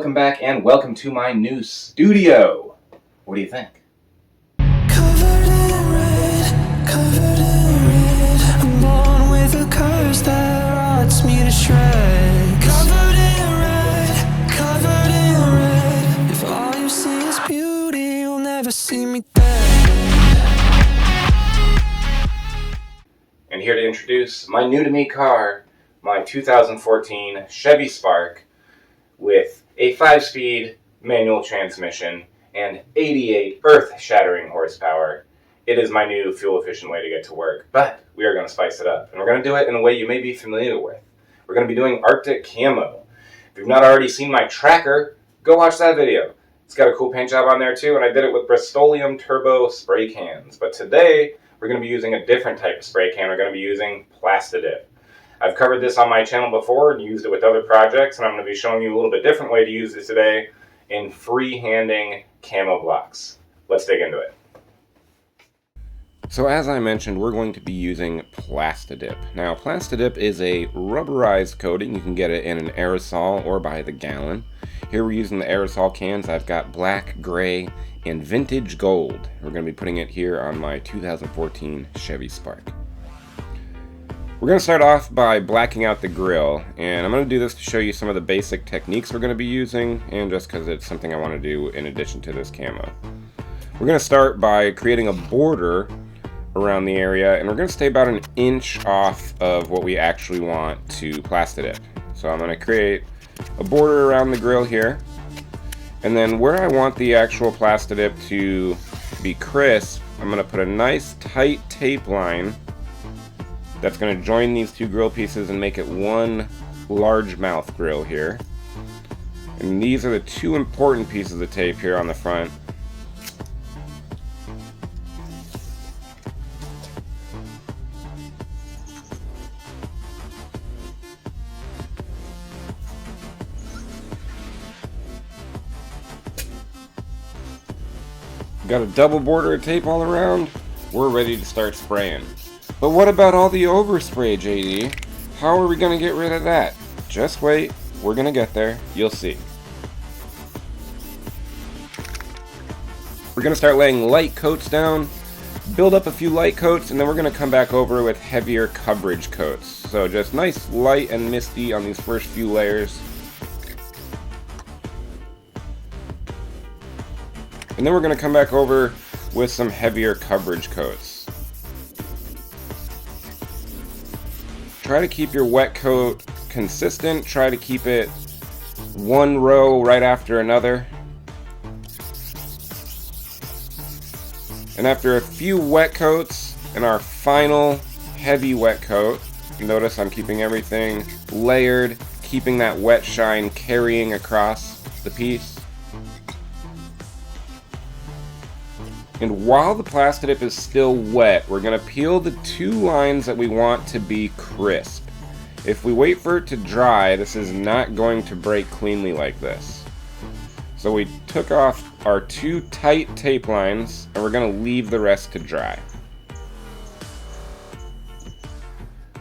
welcome back and welcome to my new studio. What do you think? Covered in red, covered in red. I'm born with a curse that rots me to shreds. Covered in red, covered in red. If all you see is beauty, you'll never see me dead. And here to introduce my new to me car, my 2014 Chevy Spark with a 5-speed manual transmission and 88 earth-shattering horsepower. It is my new fuel-efficient way to get to work, but we are going to spice it up, and we're going to do it in a way you may be familiar with. We're going to be doing Arctic Camo. If you've not already seen my tracker, go watch that video. It's got a cool paint job on there too, and I did it with Bristolium Turbo spray cans. But today, we're going to be using a different type of spray can. We're going to be using Plasti-Dip. I've covered this on my channel before and used it with other projects, and I'm going to be showing you a little bit different way to use it today in freehanding camo blocks. Let's dig into it. So as I mentioned, we're going to be using Plasti-Dip. Now, Plasti-Dip is a rubberized coating. You can get it in an aerosol or by the gallon. Here we're using the aerosol cans. I've got black, gray, and vintage gold. We're going to be putting it here on my 2014 Chevy Spark. We're going to start off by blacking out the grill, and I'm going to do this to show you some of the basic techniques we're going to be using, and just because it's something I want to do in addition to this camo. We're going to start by creating a border around the area, and we're going to stay about 1 inch off of what we actually want to Plasti-Dip. So I'm going to create a border around the grill here, and then where I want the actual Plasti-Dip to be crisp, I'm going to put a nice tight tape line that's going to join these two grill pieces and make it one largemouth grill here. And these are the two important pieces of tape here on the front. Got a double border of tape all around. We're ready to start spraying. But what about all the overspray, JD? How are we going to get rid of that? Just wait, we're going to get there, you'll see. We're going to start laying light coats down, build up a few light coats, and then we're going to come back over with heavier coverage coats. So just nice light and misty on these first few layers. And then we're going to come back over with some heavier coverage coats. Try to keep your wet coat consistent. Try to keep it one row right after another. And after a few wet coats and our final heavy wet coat, notice I'm keeping everything layered, keeping that wet shine carrying across the piece. And while the Plasti-Dip is still wet, we're going to peel the two lines that we want to be crisp. If we wait for it to dry, this is not going to break cleanly like this. So we took off our two tight tape lines, and we're going to leave the rest to dry.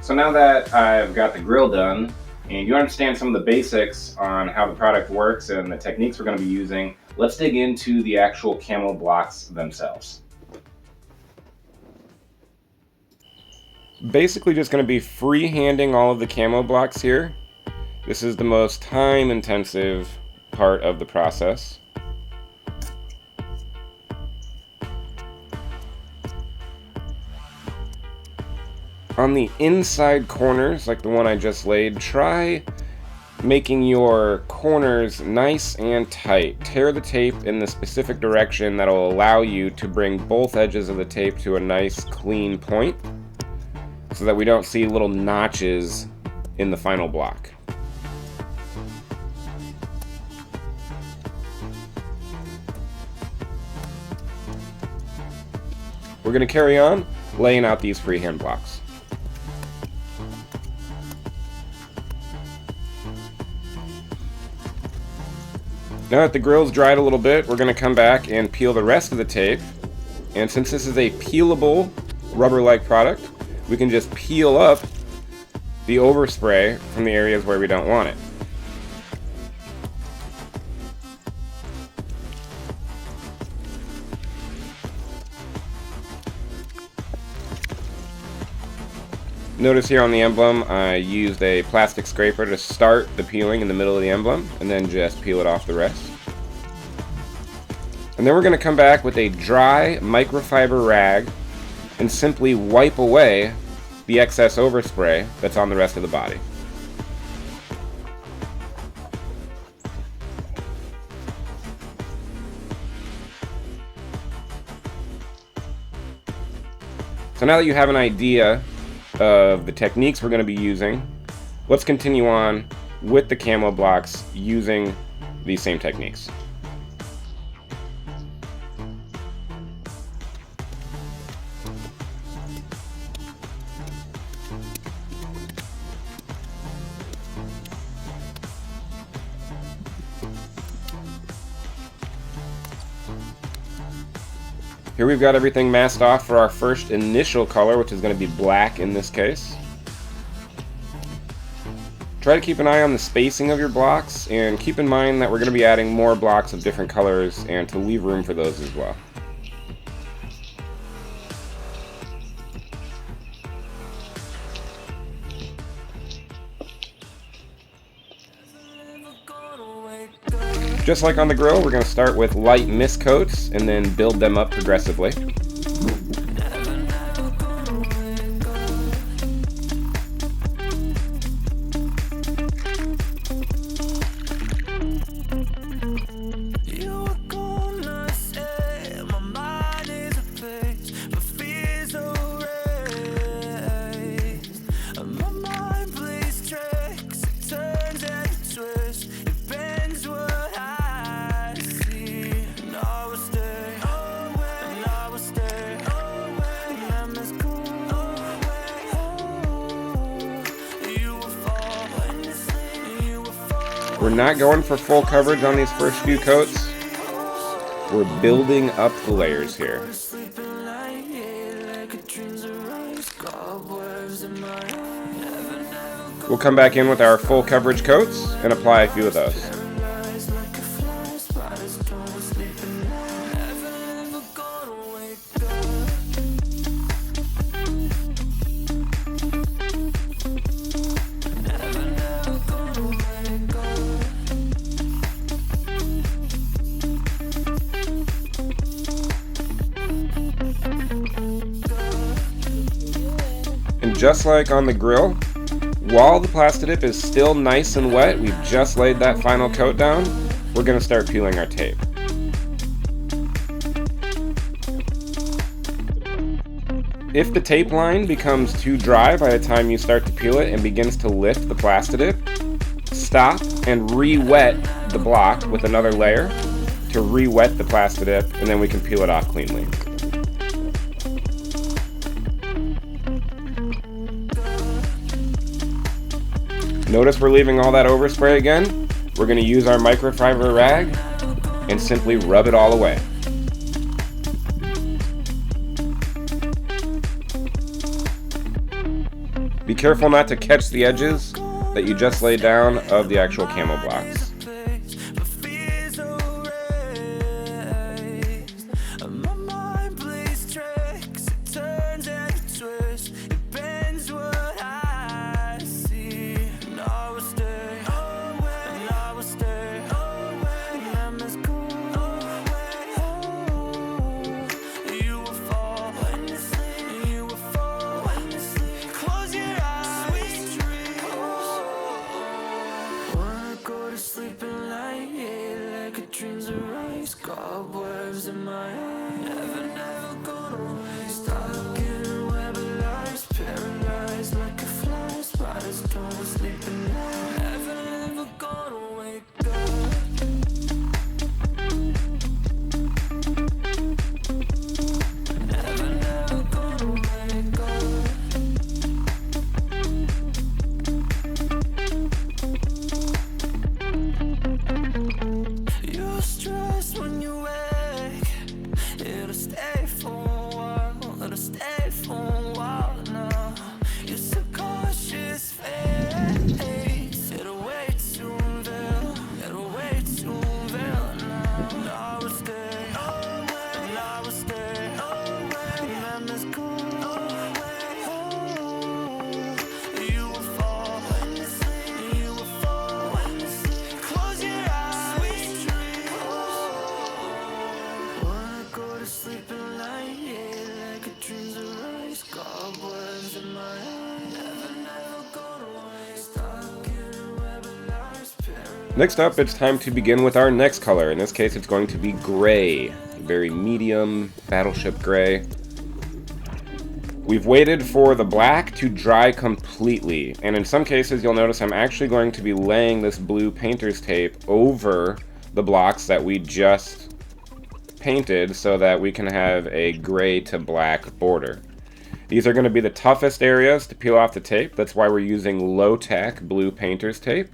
So now that I've got the grill done, and you understand some of the basics on how the product works and the techniques we're going to be using, let's dig into the actual camo blocks themselves. Basically just going to be free-handing all of the camo blocks here. This is the most time-intensive part of the process. On the inside corners, like the one I just laid, try making your corners nice and tight. Tear the tape in the specific direction that will allow you to bring both edges of the tape to a nice clean point so that we don't see little notches in the final block. We're going to carry on laying out these freehand blocks. Now that the grill's dried a little bit, we're going to come back and peel the rest of the tape. And since this is a peelable rubber-like product, we can just peel up the overspray from the areas where we don't want it. Notice here on the emblem, I used a plastic scraper to start the peeling in the middle of the emblem, and then just peel it off the rest. And then we're going to come back with a dry microfiber rag and simply wipe away the excess overspray that's on the rest of the body. So now that you have an idea of the techniques we're going to be using, let's continue on with the camo blocks using these same techniques. Here we've got everything masked off for our first initial color, which is going to be black in this case. Try to keep an eye on the spacing of your blocks, and keep in mind that we're going to be adding more blocks of different colors, and to leave room for those as well. Just like on the grill, we're going to start with light mist coats and then build them up progressively. We're not going for full coverage on these first few coats. We're building up the layers here. We'll come back in with our full coverage coats and apply a few of those. And just like on the grill, while the Plasti-Dip is still nice and wet, we've just laid that final coat down, we're going to start peeling our tape. If the tape line becomes too dry by the time you start to peel it and begins to lift the Plasti-Dip, stop and re-wet the block with another layer to re-wet the Plasti-Dip, and then we can peel it off cleanly. Notice we're leaving all that overspray again. We're going to use our microfiber rag and simply rub it all away. Be careful not to catch the edges that you just laid down of the actual camo blocks. Sleep Next up, it's time to begin with our next color. In this case, it's going to be gray. Very medium battleship gray. We've waited for the black to dry completely, and in some cases you'll notice I'm actually going to be laying this blue painter's tape over the blocks that we just painted so that we can have a gray to black border. These are going to be the toughest areas to peel off the tape. That's why we're using low-tech blue painter's tape,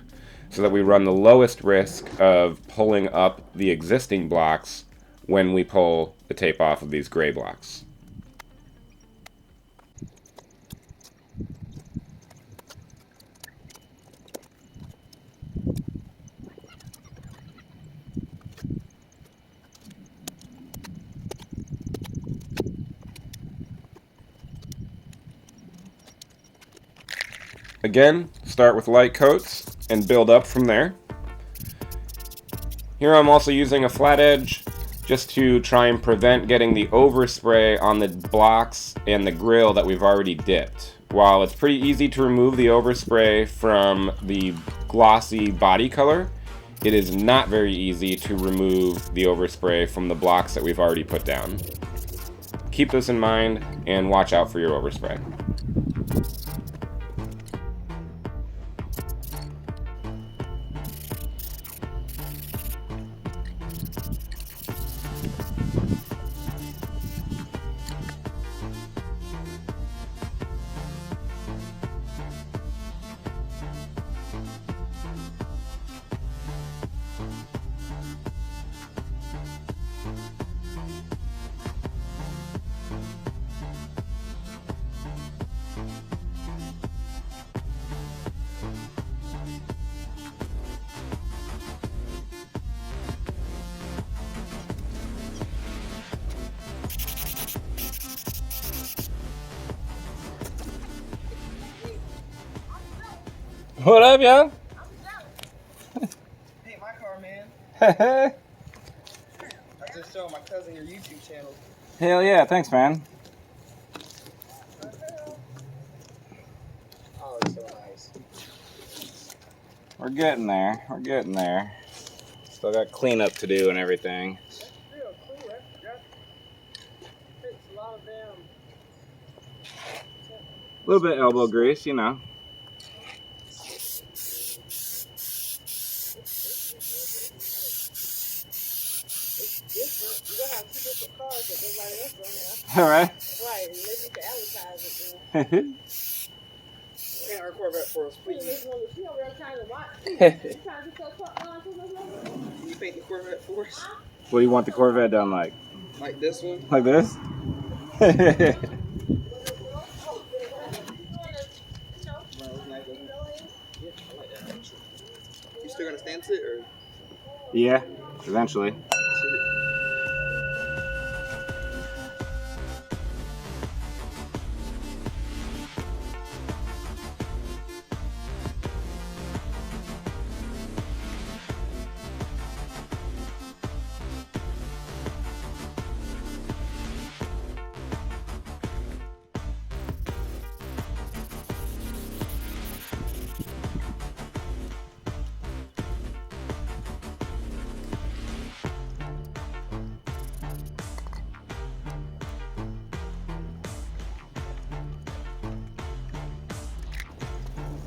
so that we run the lowest risk of pulling up the existing blocks when we pull the tape off of these gray blocks. Again, start with light coats and build up from there. Here I'm also using a flat edge just to try and prevent getting the overspray on the blocks and the grill that we've already dipped. While it's pretty easy to remove the overspray from the glossy body color, it is not very easy to remove the overspray from the blocks that we've already put down. Keep this in mind and watch out for your overspray. What up, young? Hey, my car, man. Hell I just showed my cousin your YouTube channel. yeah, thanks, man. Oh, it's so nice. We're getting there. We're getting there. Still got cleanup to do and everything. That's real cool. That takes a lot of damn. A little bit elbow grease, you know. Different. You're gonna have two different cars that everybody else don't have. All right. Right, maybe you can advertise it then. Yeah, our Corvette for us, please. She over there trying to watch. You trying to get your truck on? Can you paint the Corvette for us? What do you want the Corvette done like? Like this one? Like this? You still gonna stand it or? Yeah, eventually.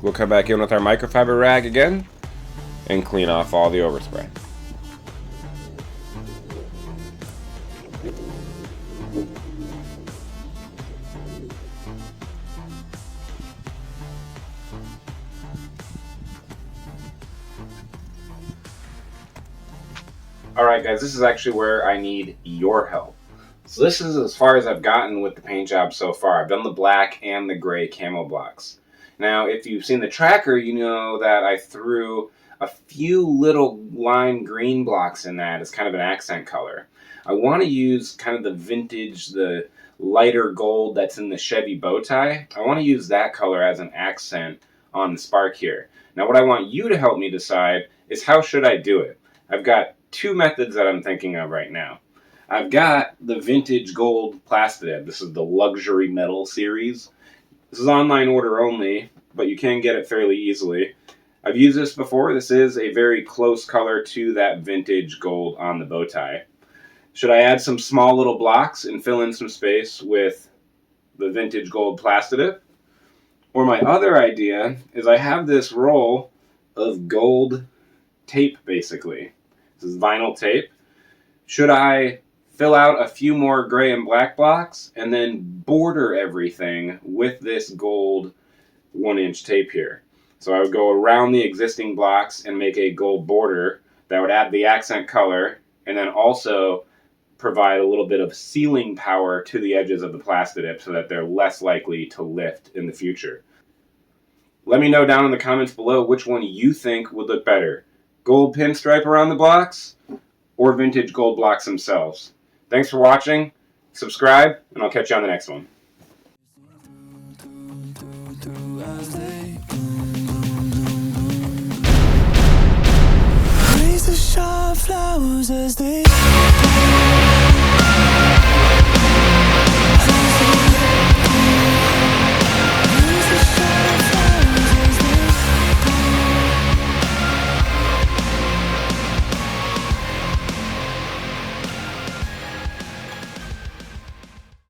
We'll come back in with our microfiber rag again and clean off all the overspray. Alright guys, this is actually where I need your help. So this is as far as I've gotten with the paint job so far. I've done the black and the gray camo blocks. Now, if you've seen the tracker, you know that I threw a few little lime green blocks in that as kind of an accent color. I want to use kind of the vintage, the lighter gold that's in the Chevy bow tie. I want to use that color as an accent on the Spark here. Now, what I want you to help me decide is how should I do it? I've got two methods that I'm thinking of right now. I've got the vintage gold Plasti-Dip. This is the luxury metal series. This is online order only, but you can get it fairly easily. I've used this before. This is a very close color to that vintage gold on the bow tie. Should I add some small little blocks and fill in some space with the vintage gold Plasti-Dip? Or my other idea is I have this roll of gold tape, basically. This is vinyl tape. Should I fill out a few more gray and black blocks and then border everything with this gold 1-inch tape here? So I would go around the existing blocks and make a gold border that would add the accent color and then also provide a little bit of sealing power to the edges of the Plasti-Dip so that they're less likely to lift in the future. Let me know down in the comments below which one you think would look better. Gold pinstripe around the blocks or vintage gold blocks themselves. Thanks for watching. Subscribe, and I'll catch you on the next one. Raise the sharp flowers as they